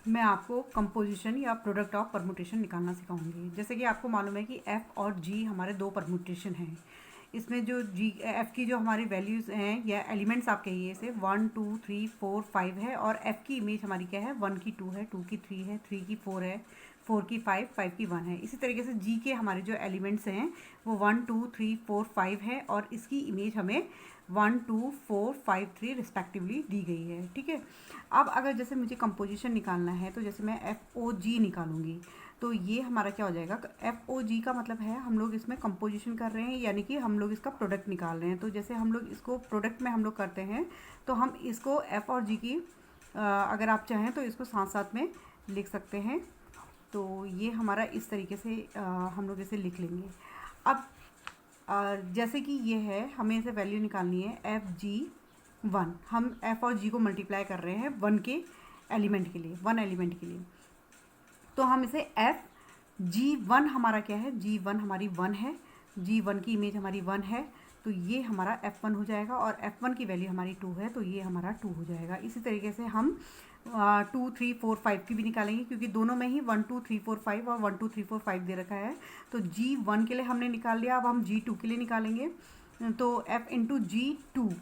मैं आपको कंपोजिशन या प्रोडक्ट ऑफ परमुटेशन निकालना सिखाऊंगी। जैसे कि आपको मालूम है कि एफ़ और जी हमारे दो परमुटेशन हैं। इसमें जो जी एफ़ की जो हमारी वैल्यूज़ हैं या एलिमेंट्स आप कहिए इसे 1 2 3 4 5 है, और एफ़ की इमेज हमारी क्या है, 1 की 2 है, 2 की 3 है, 3 की 4 है, 4 की 5, 5 की 1 है। इसी तरीके से जी के हमारे जो एलिमेंट्स हैं वो 1 2 3 4 5 है, और इसकी इमेज हमें 1 2 4 5 3 रिस्पेक्टिवली दी गई है। ठीक है। अब अगर जैसे मुझे कंपोजिशन निकालना है तो जैसे मैं एफ ओ जी निकालूंगी, तो ये हमारा क्या हो जाएगा, एफ ओ जी का मतलब है हम लोग इसमें कंपोजिशन कर रहे हैं, यानी कि हम लोग इसका प्रोडक्ट निकाल रहे हैं। तो जैसे हम लोग इसको प्रोडक्ट में हम लोग करते हैं तो हम इसको एफ और जी की अगर आप चाहें तो इसको साथ साथ में लिख सकते हैं। तो ये हमारा इस तरीके से हम लोग इसे लिख लेंगे। अब जैसे कि ये है, हमें इसे वैल्यू निकालनी है एफ जी 1। हम एफ और जी को मल्टीप्लाई कर रहे हैं 1 के एलिमेंट के लिए, 1 एलिमेंट के लिए। तो हम इसे एफ जी 1 हमारा क्या है, जी 1 हमारी 1 है, जी 1 की इमेज हमारी 1 है, तो ये हमारा F1 हो जाएगा, और F1 की वैल्यू हमारी 2 है, तो ये हमारा 2 हो जाएगा। इसी तरीके से हम 2 3 4 5 की भी निकालेंगे, क्योंकि दोनों में ही 1 2 3 4 5 और 1 2 3 4 5 दे रखा है। तो G1 के लिए हमने निकाल लिया, अब हम G2 के लिए निकालेंगे। तो F इंटू G2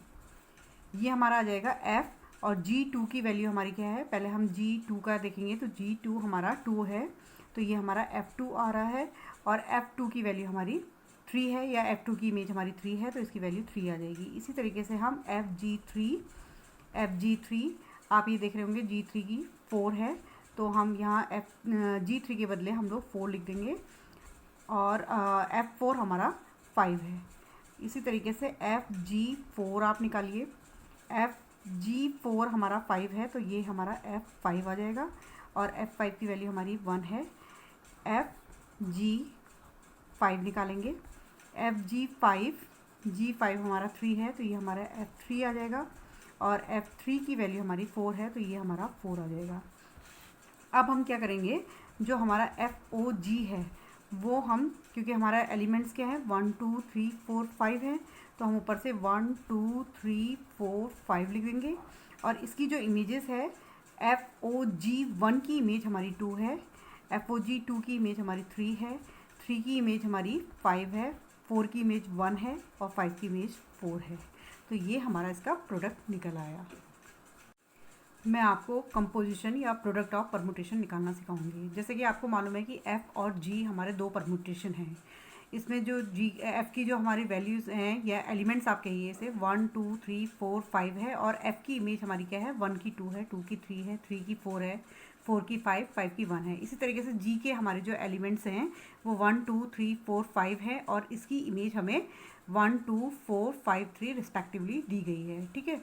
ये हमारा आ जाएगा F, और G2 की वैल्यू हमारी क्या है, पहले हम G2 का देखेंगे। तो G2 हमारा 2 है, तो ये हमारा F2 आ रहा है, और F2 की वैल्यू हमारी 3 है, या F2 की इमेज हमारी 3 है, तो इसकी वैल्यू 3 आ जाएगी। इसी तरीके से हम FG3 आप ये देख रहे होंगे G3 की 4 है, तो हम यहाँ G3 के बदले हम लोग 4 लिख देंगे, और F4 हमारा 5 है। इसी तरीके से FG4 आप निकालिए, FG4 हमारा 5 है, तो ये हमारा F5 आ जाएगा, और F5 की वैल्यू हमारी 1 है। FG5 निकालेंगे, G5 हमारा 3 है, तो ये हमारा F3 आ जाएगा, और F3 की वैल्यू हमारी 4 है, तो ये हमारा 4 आ जाएगा। अब हम क्या करेंगे, जो हमारा FOG है वो हम, क्योंकि हमारा एलिमेंट्स क्या है 1 2 3 4 5 है, तो हम ऊपर से 1 2 3 4 5 लिख देंगे, और इसकी जो इमेजेस है FOG1 की इमेज हमारी 2 है, FOG2 की इमेज हमारी 3 है, 3 की इमेज हमारी 5 है, 4 की इमेज 1 है, और 5 की इमेज 4 है। तो ये हमारा इसका प्रोडक्ट निकल आया। मैं आपको कंपोजिशन या प्रोडक्ट ऑफ परमुटेशन निकालना सिखाऊंगी। जैसे कि आपको मालूम है कि एफ़ और जी हमारे दो परमुटेशन हैं। इसमें जो जी एफ़ की जो हमारी वैल्यूज़ हैं या एलिमेंट्स आप कहिए इसे 1 2 3 4 5 है, और एफ़ की इमेज हमारी क्या है, 1 की 2 है, 2 की 3 है, 3 की 4 है, 4 की 5, 5 की 1 है। इसी तरीके से जी के हमारे जो एलिमेंट्स हैं वो 1 2 3 4 5 है, और इसकी इमेज हमें 1 2 4 5 3 रिस्पेक्टिवली दी गई है। ठीक है।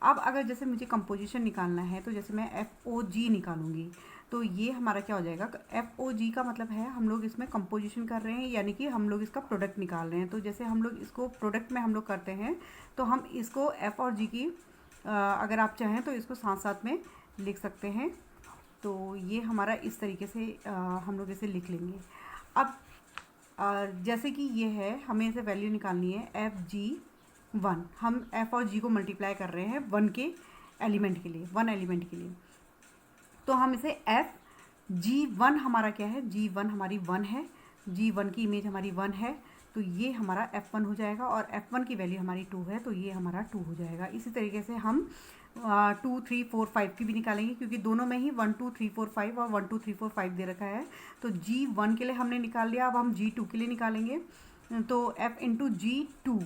अब अगर जैसे मुझे कंपोजिशन निकालना है तो जैसे मैं FOG निकालूंगी, तो ये हमारा क्या हो जाएगा, FOG का मतलब है हम लोग इसमें कंपोजिशन कर रहे हैं, यानी कि हम लोग इसका प्रोडक्ट निकाल रहे हैं। तो जैसे हम लोग इसको प्रोडक्ट में हम लोग करते हैं, तो हम इसको F और G की अगर आप चाहें तो इसको साथ साथ में लिख सकते हैं। तो ये हमारा इस तरीके से हम लोग इसे लिख लेंगे। अब जैसे कि ये है, हमें इसे वैल्यू निकालनी है FG1। हम F और G को मल्टीप्लाई कर रहे हैं 1 के एलिमेंट के लिए, 1 एलिमेंट के लिए। तो हम इसे FG1 हमारा क्या है, G1 हमारी 1 है, G1 की इमेज हमारी 1 है, तो ये हमारा F1 हो जाएगा, और F1 की वैल्यू हमारी 2 है, तो ये हमारा 2 हो जाएगा। इसी तरीके से हम 2 3 4 5 की भी निकालेंगे, क्योंकि दोनों में ही 1 2 3 4 5 और 1 2 3 4 5 दे रखा है। तो G1 के लिए हमने निकाल लिया, अब हम G2 के लिए निकालेंगे। तो F इंटू G2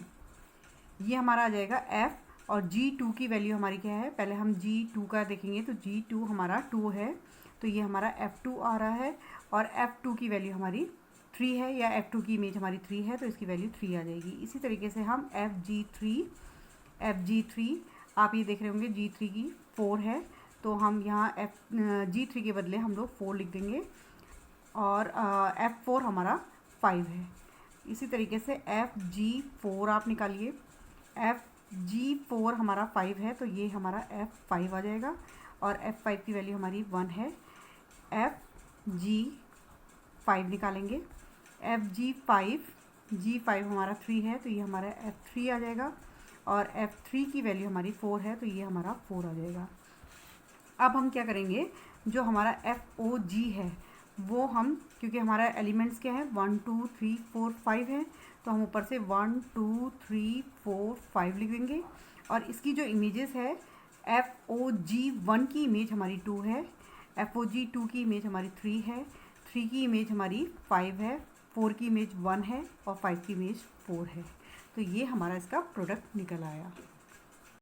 ये हमारा आ जाएगा F, और G2 की वैल्यू हमारी क्या है, पहले हम G2 का देखेंगे। तो G2 हमारा 2 है, तो ये हमारा F2 आ रहा है, और F2 की वैल्यू हमारी 3 है, या F2 की इमेज हमारी 3 है, तो इसकी वैल्यू 3 आ जाएगी। इसी तरीके से हम FG3 आप ये देख रहे होंगे G3 की 4 है, तो हम यहाँ G3 के बदले हम लोग 4 लिख देंगे, और F4 हमारा 5 है। इसी तरीके से FG4 आप निकालिए, FG4 हमारा 5 है, तो ये हमारा F5 आ जाएगा, और F5 की वैल्यू हमारी 1 है। FG5 निकालेंगे, G5 हमारा 3 है, तो ये हमारा F3 आ जाएगा, और F3 की वैल्यू हमारी 4 है, तो ये हमारा 4 आ जाएगा। अब हम क्या करेंगे, जो हमारा FOG है वो हम, क्योंकि हमारा एलिमेंट्स क्या है 1 2 3 4 5 है, तो हम ऊपर से 1 2 3 4 5 लिखेंगे। और इसकी जो इमेजेस है FOG1 की इमेज हमारी 2 है, FOG2 की इमेज हमारी 3 है, 3 की इमेज हमारी 5 है, 4 की इमेज 1 है और 5 की इमेज 4 है। तो ये हमारा इसका प्रोडक्ट निकल आया।